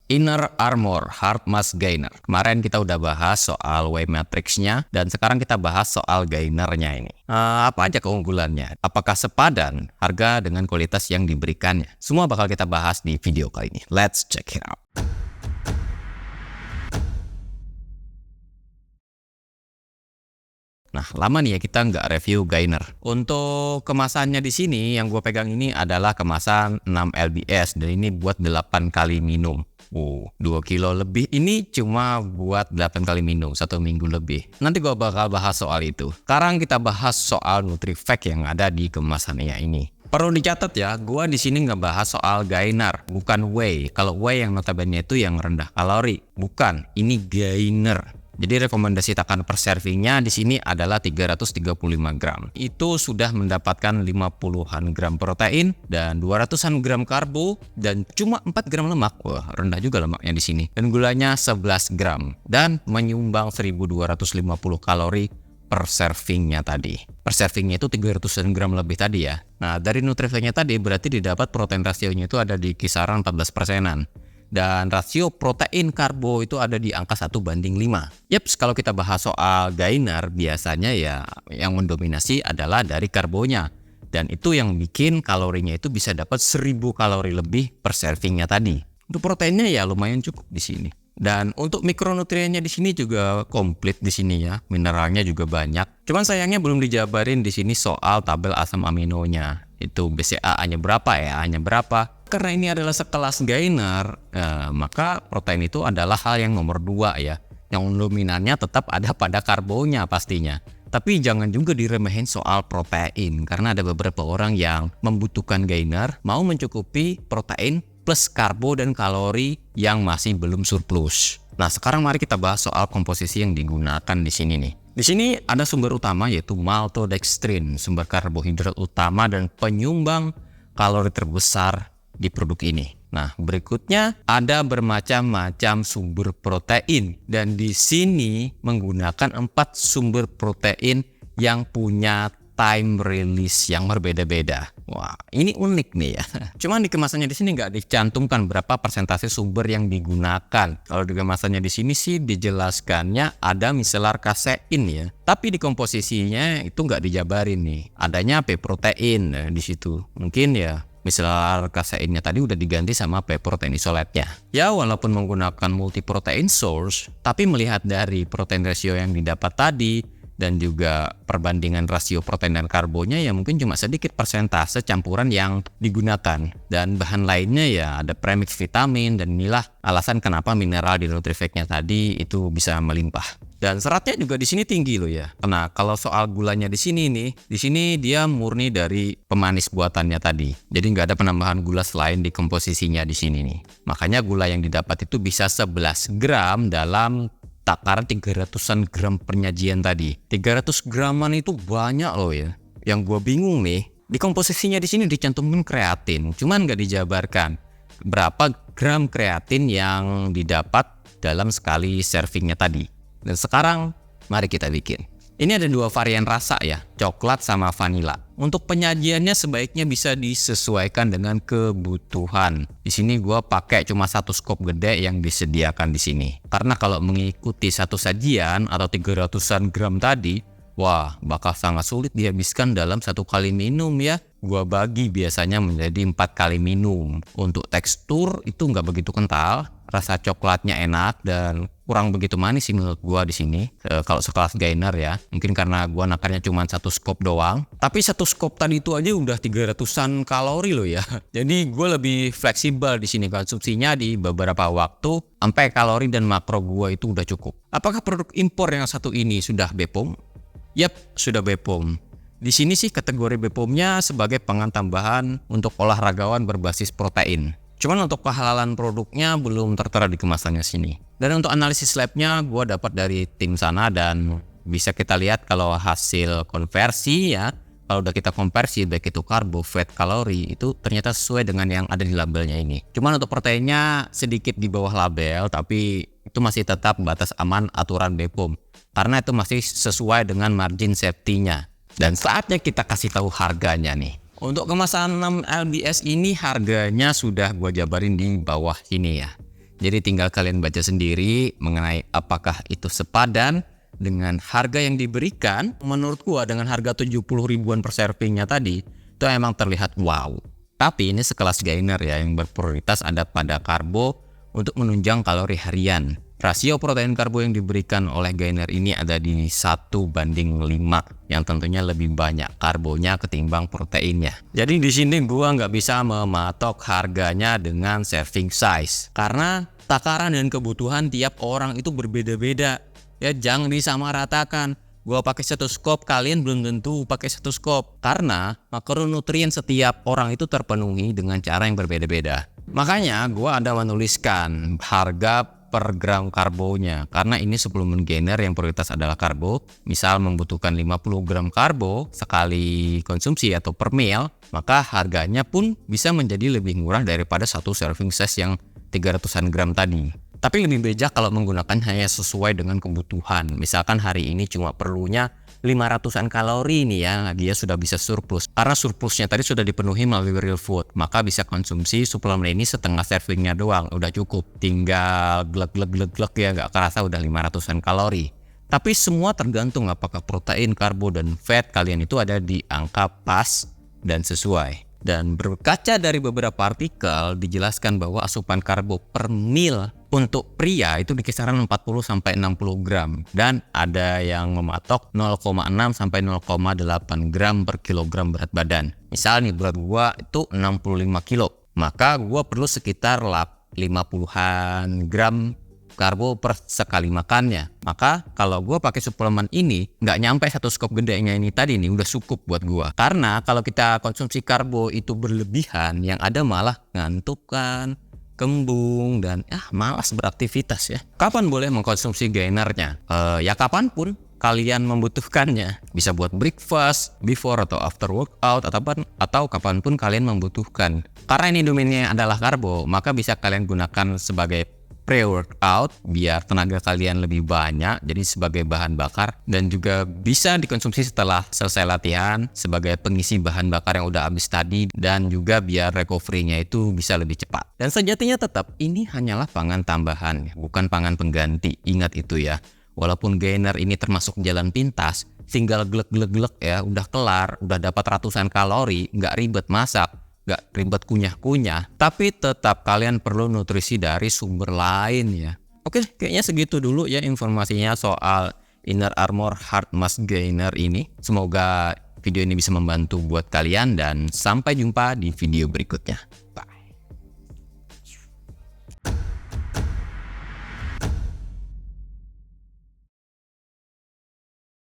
Inner Armor Hard Mass Gainer. Kemarin kita udah bahas soal whey matrixnya dan sekarang kita bahas soal gainernya ini. Apa aja keunggulannya? Apakah sepadan harga dengan kualitas yang diberikannya? Semua bakal kita bahas di video kali ini. Let's check it out. Nah, lama nih ya kita nggak review gainer. Untuk kemasannya di sini yang gue pegang ini adalah kemasan 6 lbs dan ini buat 8 kali minum. 2 kilo lebih ini cuma buat 8 kali minum 1 minggu lebih. Nanti gue bakal bahas soal itu. Sekarang kita bahas soal NutriFact yang ada di kemasannya ini. Perlu dicatat ya, gue di sini nggak bahas soal gainer, bukan whey. Kalau whey yang notabene itu yang rendah kalori, bukan. Ini gainer. Jadi rekomendasi takaran per servingnya di sini adalah 335 gram. Itu sudah mendapatkan 50-an gram protein dan 200-an gram karbo dan cuma 4 gram lemak. Wah, rendah juga lemaknya di sini. Dan gulanya 11 gram dan menyumbang 1250 kalori per servingnya tadi. Per servingnya itu 300 gram lebih tadi ya. Nah, dari NutriFact-nya tadi berarti didapat protein rasionya itu ada di kisaran 14%-an. Dan rasio protein karbo itu ada di angka 1:5. Yaps, kalau kita bahas soal gainer biasanya ya yang mendominasi adalah dari karbonya. Dan itu yang bikin kalorinya itu bisa dapat 1000 kalori lebih per servingnya tadi. Untuk proteinnya ya lumayan cukup di sini. Dan untuk mikronutriennya di sini juga komplit di sini ya. Mineralnya juga banyak. Cuman sayangnya belum dijabarin di sini soal tabel asam aminonya. Itu BCAA-nya berapa ya? A-nya berapa? Karena ini adalah sekelas gainer, maka protein itu adalah hal yang nomor 2 ya. Yang dominannya tetap ada pada karbonya pastinya. Tapi jangan juga diremehin soal protein, karena ada beberapa orang yang membutuhkan gainer, mau mencukupi protein plus karbo dan kalori yang masih belum surplus. Nah, sekarang mari kita bahas soal komposisi yang digunakan di sini nih. Di sini ada sumber utama yaitu maltodextrin, sumber karbohidrat utama dan penyumbang kalori terbesar di produk ini. Nah, berikutnya ada bermacam-macam sumber protein dan di sini menggunakan 4 sumber protein yang punya time release yang berbeda-beda. Wah, ini unik nih ya. Cuman di kemasannya di sini nggak dicantumkan berapa persentase sumber yang digunakan. Kalau di kemasannya di sini sih dijelaskannya ada micellar casein ya. Tapi di komposisinya itu nggak dijabarin nih. Adanya pea protein di situ. Mungkin ya micellar caseinnya tadi udah diganti sama pea protein isolate-nya. Ya, walaupun menggunakan multi protein source, tapi melihat dari protein ratio yang didapat tadi dan juga perbandingan rasio protein dan karbonya ya mungkin cuma sedikit persentase campuran yang digunakan. Dan bahan lainnya ya ada premix vitamin dan inilah alasan kenapa mineral di NutriFact-nya tadi itu bisa melimpah. Dan seratnya juga di sini tinggi loh ya. Nah, kalau soal gulanya di sini nih, di sini dia murni dari pemanis buatannya tadi. Jadi nggak ada penambahan gula selain di komposisinya di sini nih. Makanya gula yang didapat itu bisa 11 gram dalam takaran 300-an gram penyajian tadi. 300 graman itu banyak loh ya. Yang gue bingung nih, di komposisinya di sini dicantumkan kreatin, cuman nggak dijabarkan berapa gram kreatin yang didapat dalam sekali servingnya tadi. Dan sekarang mari kita bikin. Ini ada 2 varian rasa ya, coklat sama vanila. Untuk penyajiannya sebaiknya bisa disesuaikan dengan kebutuhan. Di sini gua pakai cuma 1 scoop gede yang disediakan di sini. Karena kalau mengikuti satu sajian atau 300-an gram tadi, wah, bakal sangat sulit dihabiskan dalam 1 kali minum ya. Gua bagi biasanya menjadi 4 kali minum. Untuk tekstur itu nggak begitu kental, rasa coklatnya enak dan kurang begitu manis sih menurut gua di sini. Kalau sekelas gainer ya, mungkin karena gua nakarnya cuma 1 scoop doang. Tapi 1 scoop tadi itu aja udah 300-an kalori loh ya. Jadi gua lebih fleksibel di sini konsumsinya di beberapa waktu sampai kalori dan makro gua itu udah cukup. Apakah produk impor yang satu ini sudah BPOM? Yap, sudah BPOM. Di sini sih kategori BPOM-nya sebagai pangan tambahan untuk olahragawan berbasis protein. Cuman untuk kehalalan produknya belum tertera di kemasannya sini. Dan untuk analisis labnya gue dapat dari tim sana dan bisa kita lihat kalau hasil konversi ya, kalau udah kita konversi baik itu karbo, fat, kalori itu ternyata sesuai dengan yang ada di labelnya ini. Cuman untuk proteinnya sedikit di bawah label tapi itu masih tetap batas aman aturan BPOM karena itu masih sesuai dengan margin safety-nya. Dan saatnya kita kasih tahu harganya nih. Untuk kemasan 6 lbs ini harganya sudah gue jabarin di bawah sini ya. Jadi tinggal kalian baca sendiri mengenai apakah itu sepadan dengan harga yang diberikan. Menurut gua dengan harga 70 ribuan per servingnya tadi, itu emang terlihat wow. Tapi ini sekelas gainer ya, yang berprioritas ada pada karbo untuk menunjang kalori harian. Rasio protein karbo yang diberikan oleh gainer ini ada di 1:5, yang tentunya lebih banyak karbonya ketimbang proteinnya. Jadi di sini gua nggak bisa mematok harganya dengan serving size, karena takaran dan kebutuhan tiap orang itu berbeda-beda. Ya jangan disamaratakan. Gua pakai stetoskop, kalian belum tentu pakai stetoskop, karena makronutrien setiap orang itu terpenuhi dengan cara yang berbeda-beda. Makanya gua ada menuliskan harga per gram karbonya, karena ini suplemen gainer yang prioritas adalah karbo. Misal membutuhkan 50 gram karbo sekali konsumsi atau per meal, maka harganya pun bisa menjadi lebih murah daripada satu serving size yang 300-an gram tadi. Tapi lebih bijak kalau menggunakan hanya sesuai dengan kebutuhan. Misalkan hari ini cuma perlunya 500-an kalori nih ya, dia sudah bisa surplus. Karena surplusnya tadi sudah dipenuhi melalui real food, maka bisa konsumsi suplemen ini setengah servingnya doang, udah cukup. Tinggal glek ya, nggak kerasa udah 500-an kalori. Tapi semua tergantung apakah protein, karbo, dan fat kalian itu ada di angka pas dan sesuai. Dan berkaca dari beberapa artikel dijelaskan bahwa asupan karbo per meal untuk pria itu di kisaran 40-60 gram, dan ada yang mematok 0,6-0,8 gram per kilogram berat badan. Misal nih berat gua itu 65 kilo, maka gua perlu sekitar 50-an gram karbo per sekali makannya. Maka kalau gue pakai suplemen ini nggak nyampe satu skop gedenya ini tadi nih, udah cukup buat gue. Karena kalau kita konsumsi karbo itu berlebihan, yang ada malah ngantuk kan, kembung, dan malas beraktivitas ya. Kapan boleh mengkonsumsi gainernya? Ya kapanpun kalian membutuhkannya. Bisa buat breakfast, before atau after workout, atau kapanpun kalian membutuhkan. Karena ini domainnya adalah karbo, maka bisa kalian gunakan sebagai pre-workout biar tenaga kalian lebih banyak, jadi sebagai bahan bakar, dan juga bisa dikonsumsi setelah selesai latihan sebagai pengisi bahan bakar yang udah habis tadi, dan juga biar recovery-nya itu bisa lebih cepat. Dan sejatinya tetap ini hanyalah pangan tambahan, bukan pangan pengganti. Ingat itu ya. Walaupun gainer ini termasuk jalan pintas, tinggal glek ya, udah kelar, udah dapat ratusan kalori, nggak ribet masak, gak ribet kunyah-kunyah, tapi tetap kalian perlu nutrisi dari sumber lain ya. Oke, kayaknya segitu dulu ya informasinya soal Inner Armour Heart Mass Gainer ini. Semoga video ini bisa membantu buat kalian, dan sampai jumpa di video berikutnya. Bye.